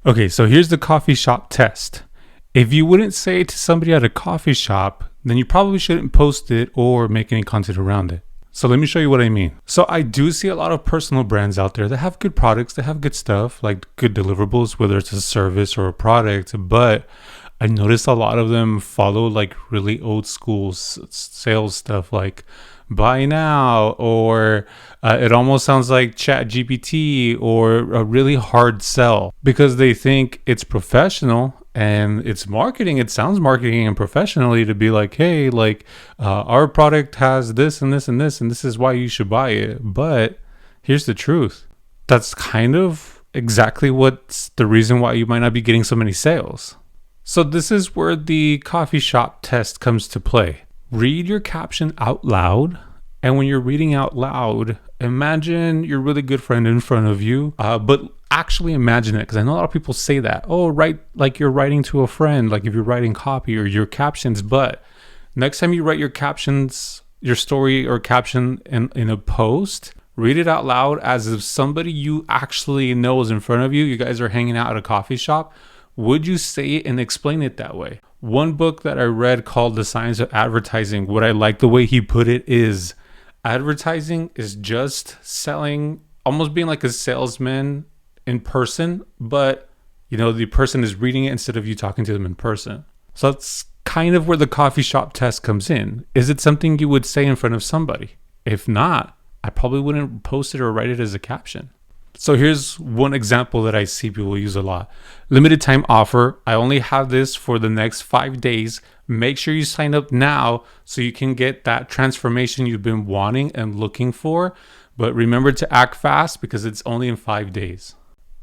Okay, so here's the coffee shop test. If you wouldn't say it to somebody at a coffee shop, then you probably shouldn't post it or make any content around it. So let me show you what I mean. So I do see a lot of personal brands out there that have good products, that have good stuff, like good deliverables, whether it's a service or a product, but I noticed a lot of them follow like really old school sales stuff like buy now, or it almost sounds like chat GPT or a really hard sell because they think it's professional and it's marketing. It sounds marketing and professionally to be like, hey, like our product has this and this and this, and this is why you should buy it. But here's the truth. That's kind of exactly what's the reason why you might not be getting so many sales. So this is where the coffee shop test comes to play. Read your caption out loud. And when you're reading out loud, imagine your really good friend in front of you, but actually imagine it. Because I know a lot of people say that. Oh, write like you're writing to a friend, like if you're writing copy or your captions. But next time you write your captions, your story or caption in a post, read it out loud as if somebody you actually know is in front of you. You guys are hanging out at a coffee shop. Would you say it and explain it that way? One book that I read called The Science of Advertising, what I like the way he put it is advertising is just selling, almost being like a salesman in person, but you know, the person is reading it instead of you talking to them in person. So that's kind of where the coffee shop test comes in. Is it something you would say in front of somebody? If not, I probably wouldn't post it or write it as a caption. So here's one example that I see people use a lot. Limited time offer. I only have this for the next 5 days. Make sure you sign up now so you can get that transformation you've been wanting and looking for. But remember to act fast because it's only in 5 days.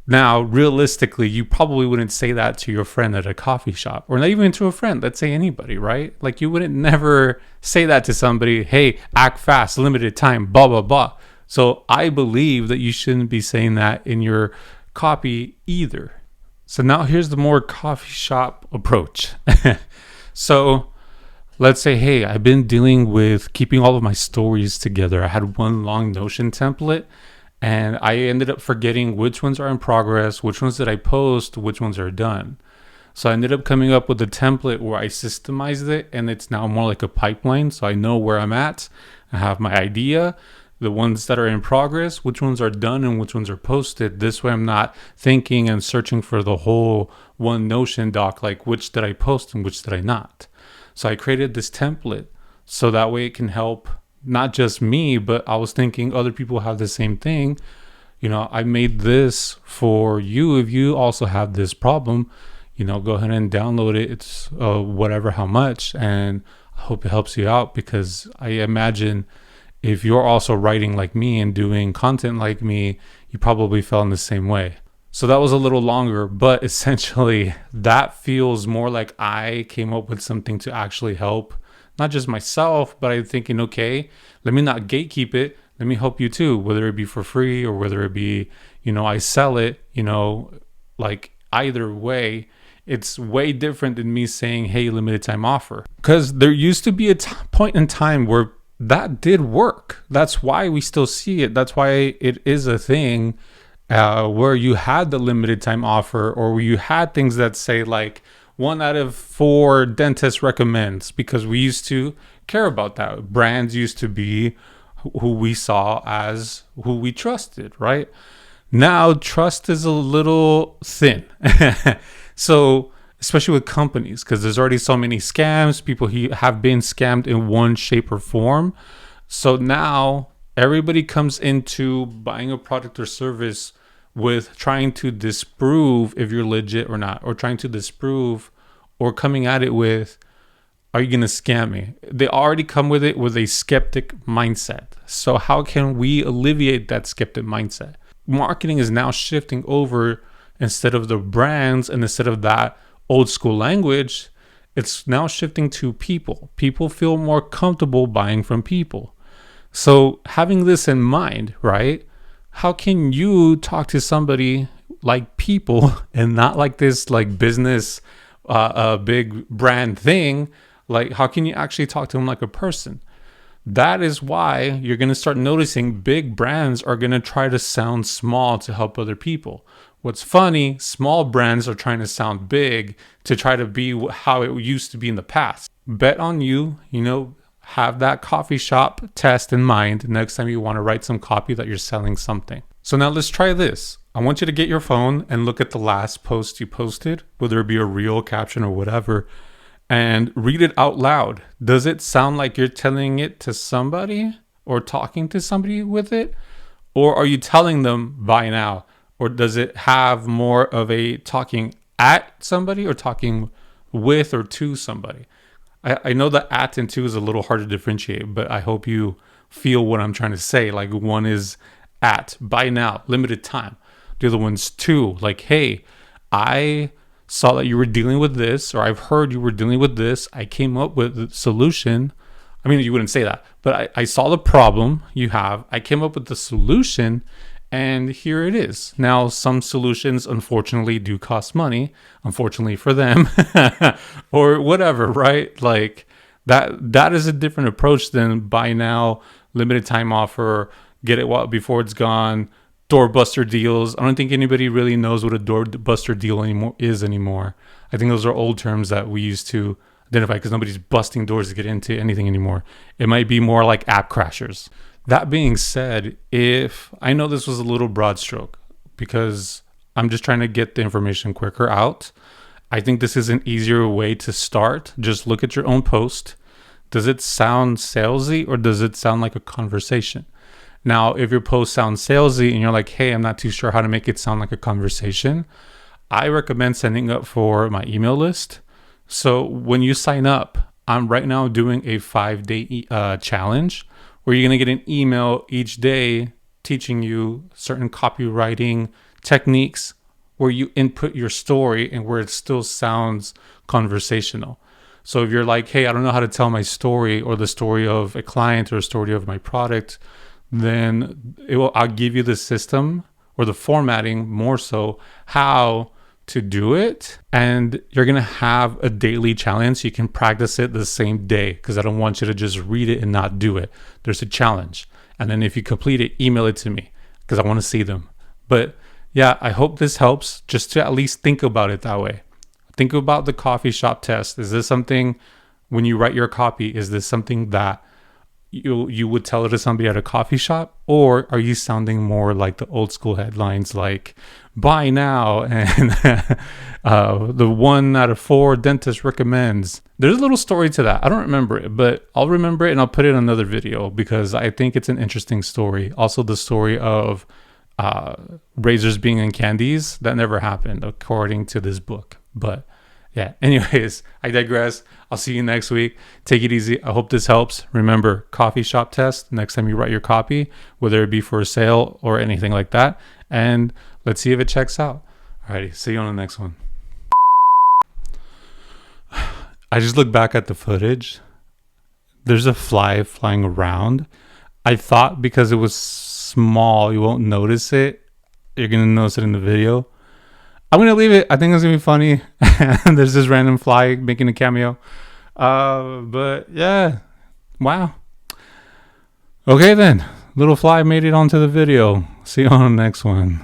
Now, realistically, you probably wouldn't say that to your friend at a coffee shop or not even to a friend. Let's say anybody, right? Like you wouldn't never say that to somebody. Hey, act fast, limited time, blah, blah, blah. So I believe that you shouldn't be saying that in your copy either. So now here's the more coffee shop approach. So let's say, hey, I've been dealing with keeping all of my stories together. I had one long Notion template and I ended up forgetting which ones are in progress, which ones did I post, which ones are done. So I ended up coming up with a template where I systemized it and it's now more like a pipeline. So I know where I'm at. I have my idea, the ones that are in progress, which ones are done and which ones are posted. This way I'm not thinking and searching for the whole one Notion doc, like which did I post and which did I not. So I created this template so that way it can help not just me, but I was thinking other people have the same thing. You know, I made this for you. If you also have this problem, you know, go ahead and download it. It's whatever, how much. And I hope it helps you out because I imagine if you're also writing like me and doing content like me, you probably felt in the same way. So that was a little longer, but essentially that feels more like I came up with something to actually help, not just myself, but I'm thinking, okay, let me not gatekeep it. Let me help you too, whether it be for free or whether it be, you know, I sell it, you know, like either way, it's way different than me saying, hey, limited time offer. Because there used to be a point in time where that did work. That's why we still see it. That's why it is a thing where you had the limited time offer, or where you had things that say like 1 out of 4 dentists recommends, because we used to care about that. Brands used to be who we saw as who we trusted, right? Now trust is a little thin. So especially with companies, because there's already so many scams. People have been scammed in one shape or form. So now everybody comes into buying a product or service with trying to disprove if you're legit or not, or trying to disprove or coming at it with, are you going to scam me? They already come with it with a skeptic mindset. So how can we alleviate that skeptic mindset? Marketing is now shifting over, instead of the brands and instead of that old school language, it's now shifting to people. People feel more comfortable buying from people. So having this in mind, right? How can you talk to somebody like people and not like this like business, big brand thing? Like how can you actually talk to them like a person? That is why you're going to start noticing big brands are going to try to sound small to help other people. What's funny, small brands are trying to sound big to try to be how it used to be in the past. Bet on you, have that coffee shop test in mind next time you want to write some copy that you're selling something. So now let's try this. I want you to get your phone and look at the last post you posted, whether it be a reel, caption, or whatever, and read it out loud. Does it sound like you're telling it to somebody or talking to somebody with it? Or are you telling them buy now? Or does it have more of a talking at somebody or talking with or to somebody? I know that at and to is a little hard to differentiate, but I hope you feel what I'm trying to say. Like one is at, buy now, limited time. The other one's to, like, hey, I saw that you were dealing with this, or I've heard you were dealing with this. I came up with a solution. I mean, you wouldn't say that, but I saw the problem you have. I came up with the solution, and here it is. Now, some solutions, unfortunately, do cost money, unfortunately for them, or whatever, right? Like that is a different approach than buy now, limited time offer, get it before it's gone, doorbuster deals. I don't think anybody really knows what a doorbuster deal anymore. I think those are old terms that we used to identify because nobody's busting doors to get into anything anymore. It might be more like app crashers. That being said, if I know this was a little broad stroke because I'm just trying to get the information quicker out, I think this is an easier way to start. Just look at your own post. Does it sound salesy or does it sound like a conversation? Now, if your post sounds salesy and you're like, hey, I'm not too sure how to make it sound like a conversation, I recommend signing up for my email list. So when you sign up, I'm right now doing a 5-day challenge where you're going to get an email each day teaching you certain copywriting techniques where you input your story and where it still sounds conversational. So if you're like, hey, I don't know how to tell my story or the story of a client or a story of my product, then I'll give you the system or the formatting, more so how to do it. And you're going to have a daily challenge. So you can practice it the same day because I don't want you to just read it and not do it. There's a challenge. And then if you complete it, email it to me because I want to see them. But yeah, I hope this helps just to at least think about it that way. Think about the coffee shop test. Is this something, when you write your copy, is this something that you would tell it to somebody at a coffee shop? Or are you sounding more like the old school headlines like buy now and the 1 out of 4 dentist recommends? There's a little story to that. I don't remember it, but I'll remember it and I'll put it in another video because I think it's an interesting story. Also the story of razors being in candies. That never happened according to this book. But yeah, anyways, I digress. I'll see you next week. Take it easy. I hope this helps. Remember, coffee shop test next time you write your copy, whether it be for a sale or anything like that. And let's see if it checks out. Alrighty, see you on the next one. I just look back at the footage. There's a fly flying around. I thought because it was small, you won't notice it. You're going to notice it in the video. I'm going to leave it. I think it's going to be funny. There's this random fly making a cameo. But yeah. Wow. Okay then. Little fly made it onto the video. See you on the next one.